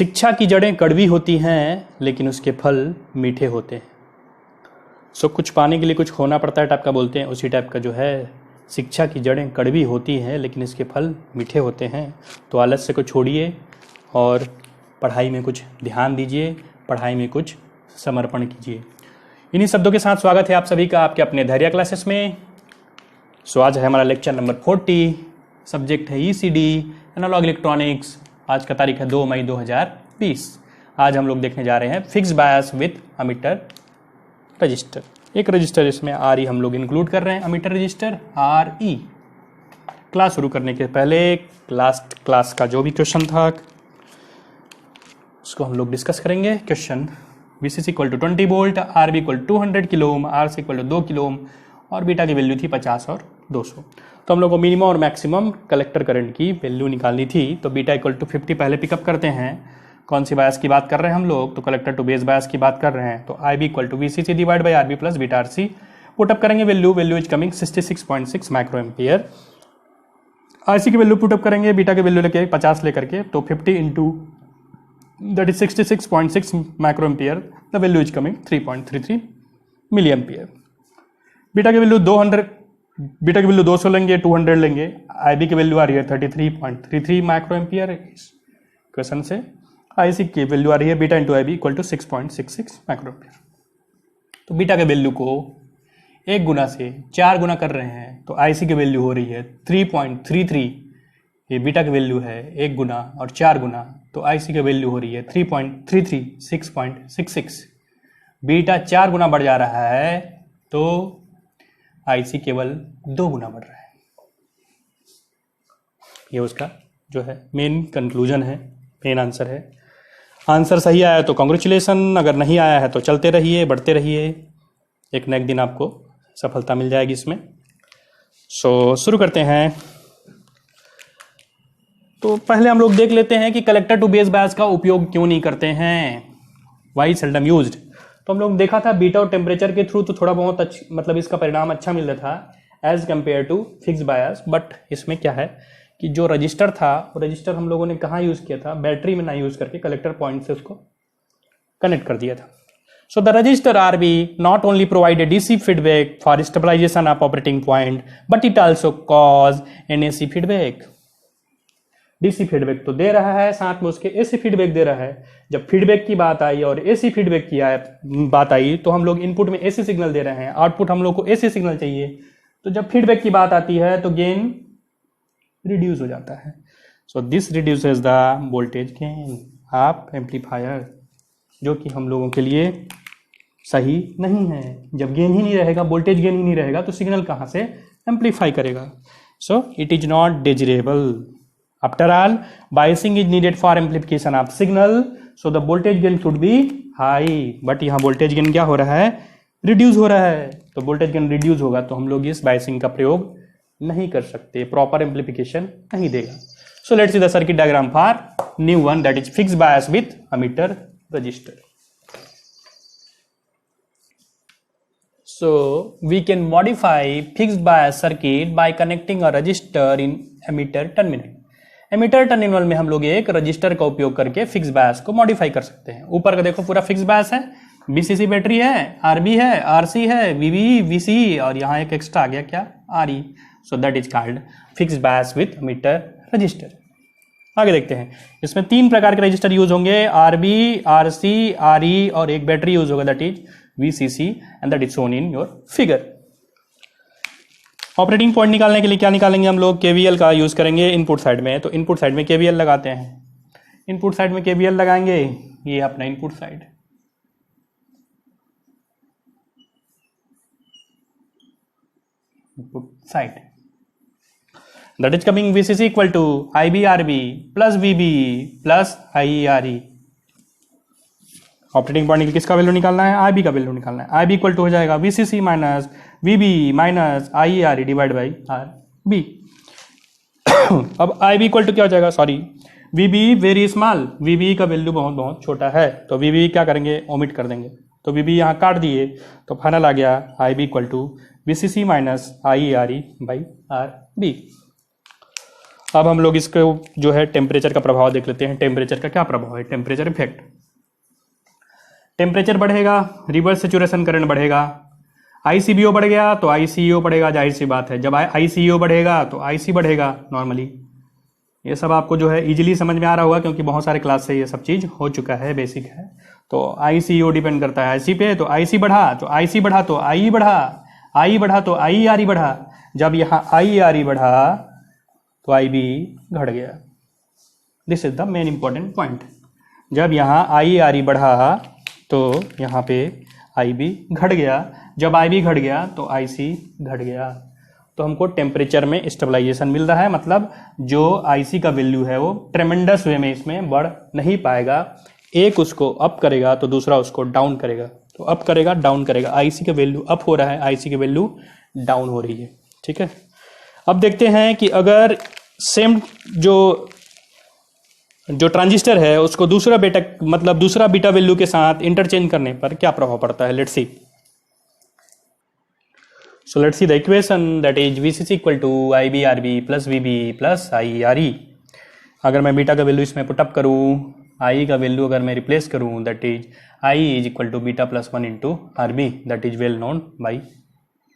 शिक्षा की जड़ें कड़वी होती हैं लेकिन उसके फल मीठे होते हैं। सो कुछ पाने के लिए कुछ खोना पड़ता है टाइप का बोलते हैं, उसी टाइप का जो है शिक्षा की जड़ें कड़वी होती हैं लेकिन इसके फल मीठे होते हैं। तो आलस्य को छोड़िए और पढ़ाई में कुछ ध्यान दीजिए, पढ़ाई में कुछ समर्पण कीजिए। इन्हीं शब्दों के साथ स्वागत है आप सभी का आपके अपने धैर्य क्लासेस में। सो आज है हमारा लेक्चर नंबर 40, सब्जेक्ट है ECD एनालॉग इलेक्ट्रॉनिक्स। आज का तारीख है 2 मई 2020। आज हम लोग देखने जा रहे हैं fix bias with ammeter register. एक रजिस्टर इसमें RE हम लोग इंक्लूड कर रहे हैं, अमीटर रजिस्टर RE। क्लास शुरू करने के पहले लास्ट क्लास का जो भी क्वेश्चन था उसको हम लोग डिस्कस करेंगे। Question VCC equal to 20 volt, RB equal to 200 kilo ohm, RC equal to 2 kilo ohm और बीटा की वैल्यू थी 50 और 200। तो हम लोग को मिनिमम और मैक्सिमम कलेक्टर करंट की वैल्यू निकालनी थी। तो बीटा इक्वल टू 50 पहले पिकअप करते हैं। कौन सी बायस की बात कर रहे हैं हम लोग? तो कलेक्टर टू बेस बायस की बात कर रहे हैं। तो IB equal to VCC divide by RB plus beta RC put up करेंगे। Value is coming 66.6 micro ampere. RC की वैल्यू पुटअप करेंगे, बीटा की वैल्यू लेके 50 लेकर के, तो 50 into that is 66.6 microampere, the value is coming 3.33 milliampere। Beta की value 200 लेंगे, 200 लेंगे। IB की वैल्यू आ रही है 33.33 माइक्रोएम्पियर क्वेश्चन से। IC की वैल्यू आ रही है beta into IB equal to 6.66 microampere. तो बीटा के वैल्यू को 1 गुना से 4 गुना कर रहे हैं तो IC की वैल्यू हो रही है 3.33। ये बीटा की वैल्यू है 1 गुना और 4 गुना, तो IC की वैल्यू हो रही है 3.33 6.66। बीटा 4 गुना बढ़ जा रहा है तो IC केवल 2 गुना बढ़ रहा है। ये उसका जो है मेन कंक्लूजन है, मेन आंसर है। आंसर सही आया तो कॉन्ग्रेचुलेसन, अगर नहीं आया है तो चलते रहिए, बढ़ते रहिए, एक न एक दिन आपको सफलता मिल जाएगी इसमें। सो शुरू करते हैं। तो पहले हम लोग देख लेते हैं कि कलेक्टर टू बेस बायस का उपयोग क्यों नहीं करते हैं, वाई सेल्डम यूज्ड। तो हम लोग देखा था बीटा और टेम्परेचर के थ्रू तो थोड़ा बहुत मतलब इसका परिणाम अच्छा मिल रहा था as compare to fix bias. But इसमें क्या है कि जो रजिस्टर था वो रजिस्टर हम लोगों ने कहाँ यूज़ किया था? बैटरी में ना यूज़ करके कलेक्टर पॉइंट से उसको कनेक्ट कर दिया था। So the register RB not only provide a DC feedback for stabilization of operating point but it also cause an AC feedback। DC feedback तो दे रहा है, साथ में उसके AC फीडबैक दे रहा है। जब फीडबैक की बात आई और AC फीडबैक की बात आई तो हम लोग इनपुट में AC सिग्नल दे रहे हैं, आउटपुट हम लोग को AC सिग्नल चाहिए। तो जब फीडबैक की बात आती है तो गेन रिड्यूस हो जाता है। So this reduces the voltage gain of amplifier, जो कि हम लोगों के लिए सही नहीं है। जब गेन ही नहीं रहेगा, वोल्टेज गेन ही नहीं रहेगा तो सिग्नल कहाँ से एम्पलीफाई करेगा? So it is not desirable. After all, biasing is needed for amplification of signal, so the voltage gain should be high। But यहाँ voltage gain क्या हो रहा है? Reduce हो रहा है। तो voltage gain reduce होगा तो हम लोग इस biasing का प्रयोग नहीं कर सकते, proper amplification नहीं देगा। So let's see the circuit diagram for new one, that is fixed bias with ammeter resistor। So we can modify fixed bias circuit by connecting a resistor in ammeter terminal। Emitter terminal में हम लोग एक register का उपयोग करके fix बायस को modify कर सकते हैं। ऊपर का देखो पूरा फिक्स बायस है, VCC बैटरी है, RB है, RC है, VB VC और यहाँ एक एक्स्ट्रा आ गया क्या? RE। So that is called fix bias with emitter resistor. आगे देखते हैं। इसमें 3 प्रकार के रजिस्टर यूज होंगे, RB RC RE और एक बैटरी यूज होगा that is VCC and that is shown in your figure. Operating point निकालने के लिए क्या निकालेंगे हम लोग? KVL का यूज करेंगे इनपुट साइड में। तो इनपुट साइड में KVL लगाते हैं। इनपुट साइड में KVL लगाएंगे, ये अपना input side. That is coming VCC equal to IB RB plus VB plus IE RE। Operating point के किसका वैल्यू निकालना है? IB का वैल्यू निकालना है। IB इक्वल टू हो जाएगा VCC minus VB minus IE RE divide by RB। अब IB इक्वल टू क्या हो जाएगा? Sorry, VB very small, VB का वैल्यू बहुत बहुत छोटा है तो VB क्या करेंगे? ओमिट कर देंगे। तो VB यहाँ काट दिए तो फाइनल आ गया IB equal to VCC minus IE RE by RB। अब हम लोग इसको जो है टेम्परेचर का प्रभाव देख लेते हैं। टेम्परेचर का क्या प्रभाव है, टेम्परेचर इफेक्ट। टेम्परेचर बढ़ेगा, रिवर्स सेचुरेशन करंट बढ़ेगा, ICBO बढ़ गया तो ICO बढ़ेगा, जाहिर सी बात है। जब ICO बढ़ेगा तो IC बढ़ेगा नॉर्मली। ये सब आपको जो है इजीली समझ में आ रहा होगा, क्योंकि बहुत सारे क्लास से ये सब चीज़ हो चुका है, बेसिक है। तो ICO डिपेंड करता है IC पे, तो IC बढ़ा तो IC बढ़ा तो I बढ़ा, I बढ़ा तो IRE बढ़ा। जब यहाँ IRE बढ़ा तो IB घट गया। This is the main important point. जब यहाँ IRE बढ़ा तो यहाँ पे IB घट गया, जब IB घट गया तो IC घट गया। तो हमको टेम्परेचर में स्टेबलाइजेशन मिल रहा है, मतलब जो IC का वैल्यू है वो ट्रेमेंडस वे में इसमें बढ़ नहीं पाएगा। एक उसको अप करेगा तो दूसरा उसको डाउन करेगा, तो अप करेगा डाउन करेगा। IC का वैल्यू अप हो रहा है, IC की वैल्यू डाउन हो रही है, ठीक है। अब देखते हैं कि अगर सेम जो ट्रांजिस्टर है उसको दूसरा बीटा वैल्यू के साथ इंटरचेंज करने पर क्या प्रभाव पड़ता है। Let's see. So let's see the equation, that is VCC equal to IBRB plus VB plus IRE। अगर मैं बीटा का वैल्यू इसमें पुटअप करूँ, I का वैल्यू अगर मैं रिप्लेस करूँ, that is I is equal to beta plus 1 into RB, that is well known by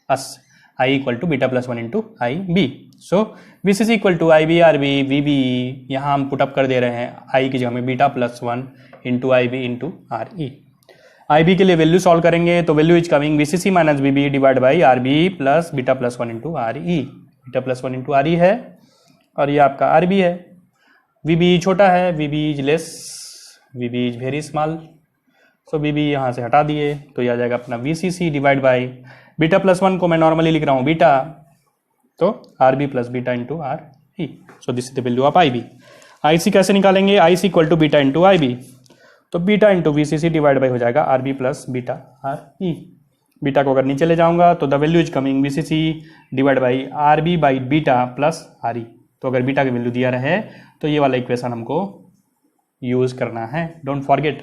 us. I equal to beta plus 1 into IB। So VCC equal to IBRB VB, यहाँ हम put up कर दे रहे हैं I की जगह में beta plus 1 into IB into RE। IB के लिए वैल्यू सॉल्व करेंगे तो value is coming VCC minus VB divide by RB plus beta plus 1 into RE। Beta plus 1 into RE है और ये आपका RB है। VB छोटा है, VB is less, VB is very small. So VB यहाँ से हटा दिए तो ये आ जाएगा अपना VCC divide by beta plus 1 को मैं नॉर्मली लिख रहा हूँ बीटा, तो RB plus beta into RE। So this is the value of IB। IC कैसे निकालेंगे, IC equal to beta into IB, तो beta into VCC divide by हो जाएगा RB plus beta RE। Beta को अगर नीचे ले जाऊंगा तो the value is coming VCC divide by RB by beta plus RE। तो अगर बीटा की वैल्यू दिया रहे तो ये वाला इक्वेशन हमको यूज करना है, डोंट फॉरगेट।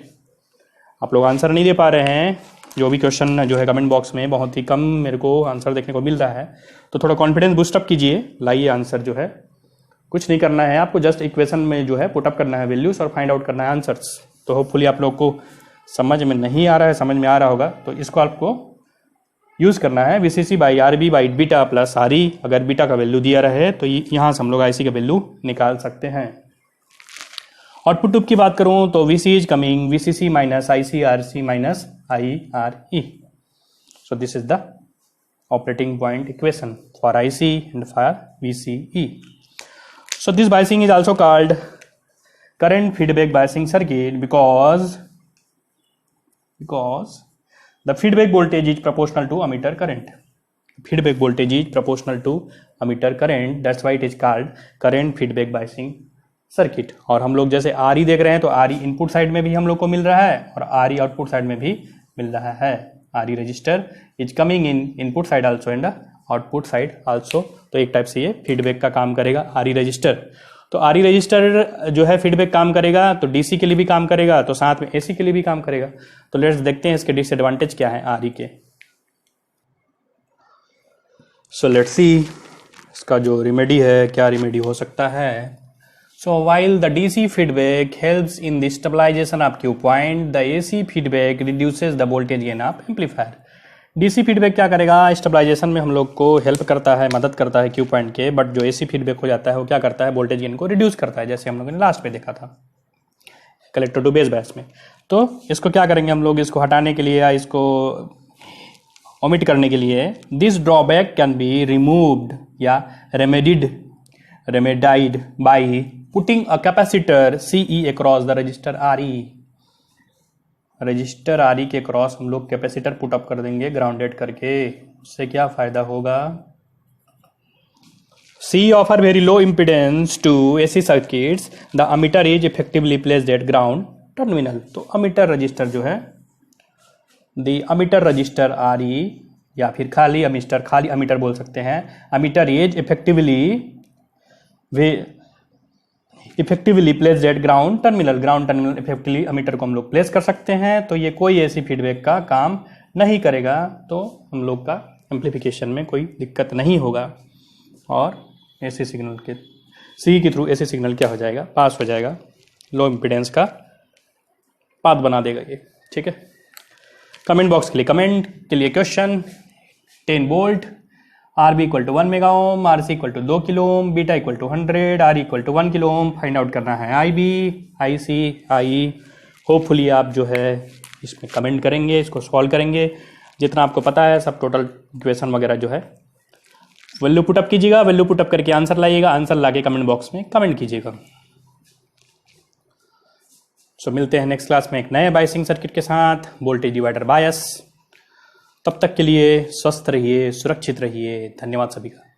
आप लोग आंसर नहीं दे पा रहे हैं, जो भी क्वेश्चन जो है कमेंट बॉक्स में बहुत ही कम मेरे को आंसर देखने को मिल रहा है, तो थोड़ा कॉन्फिडेंस बूस्टअप कीजिए, लाइए आंसर। जो है कुछ नहीं करना है आपको, जस्ट इक्वेशन में जो है पुटअप करना है वैल्यूज और फाइंड आउट करना है आंसर्स। तो होपफुली आप लोग को समझ में नहीं आ रहा है, समझ में आ रहा होगा, तो इसको आपको यूज करना है VCC by RB by beta plus RE। अगर बीटा का वैल्यू दिया रहे तो यहाँ से हम लोग IC का वैल्यू निकाल सकते हैं। आउटपुट टूब की बात करूं तो VC is coming VCC minus IC RC minus IRE। So this is the operating point equation for IC and for VCE। So this biasing is also called current feedback biasing circuit because the feedback voltage is proportional to ammeter current. Feedback voltage is proportional to ammeter current, that's why it is called current feedback biasing circuit। और हम लोग जैसे RE देख रहे हैं तो RE input side में भी हम लोग को मिल रहा है और RE आउटपुट साइड में भी मिल रहा है। RE register is coming in input side also and output side also. तो एक टाइप से ये फीडबैक का काम करेगा RE रजिस्टर। तो RE रजिस्टर जो है फीडबैक काम करेगा तो DC के लिए भी काम करेगा, तो साथ में AC के लिए भी काम करेगा। तो लेट्स देखते हैं इसके डिसएडवांटेज क्या है RE के। सो लेट्स सी इसका जो रिमेडी है, क्या रिमेडी हो सकता है। So while the DC feedback helps in the stabilisation of Q point, the AC feedback reduces the voltage gain of amplifier. DC feedback क्या करेगा, स्टेबलाइजेशन में हम लोग को हेल्प करता है, मदद करता है क्यू पॉइंट के, बट जो AC फीडबैक हो जाता है वो क्या करता है, वोल्टेज गेन को रिड्यूस करता है, जैसे हम लोगों ने लास्ट में देखा था कलेक्टर टू बेस बायस में। तो इसको क्या करेंगे हम लोग, इसको हटाने के लिए या इसको ओमिट करने के लिए, this drawback can be removed या remedied by putting a capacitor CE across the resistor RE। Resistor RE के क्रॉस हम लोग कैपेसिटर पुट अप कर देंगे ग्राउंडेड करके। उससे क्या फायदा होगा, C offer very low impedance to AC circuits, the emitter is effectively placed at ground terminal. तो अमीटर रजिस्टर जो है, द अमीटर रजिस्टर RE या फिर खाली अमीटर बोल सकते हैं, ammeter is effectively placed at ground terminal effectively ammeter को हम लोग प्लेस कर सकते हैं। तो ये कोई ऐसी फीडबैक का काम नहीं करेगा, तो हम लोग का एम्प्लीफिकेशन में कोई दिक्कत नहीं होगा और ऐसे सिग्नल के सी के थ्रू ऐसे सिग्नल क्या हो जाएगा, पास हो जाएगा, लो इम्पिडेंस का पाथ बना देगा ये। ठीक है, कमेंट बॉक्स के लिए कमेंट के लिए question 10 volt, R B equal to 1 mega ohm, R C equal to 2 kilo ohm, beta equal to 100, R equal to 1 kilo ohm, find out करना है आई बी, आई सी, आई। होपफुली आप जो है इसमें कमेंट करेंगे, इसको सॉल्व करेंगे, जितना आपको पता है सब टोटल इक्वेशन वगैरह जो है वैल्यू पुटअप कीजिएगा, वैल्यू पुटअप करके आंसर लाइएगा, आंसर लाके कमेंट बॉक्स में कमेंट कीजिएगा। सो मिलते हैं नेक्स्ट क्लास में एक नए बायसिंग सर्किट के साथ, वोल्टेज डिवाइडर बायस। तब तक के लिए स्वस्थ रहिए, सुरक्षित रहिए। धन्यवाद सभी का।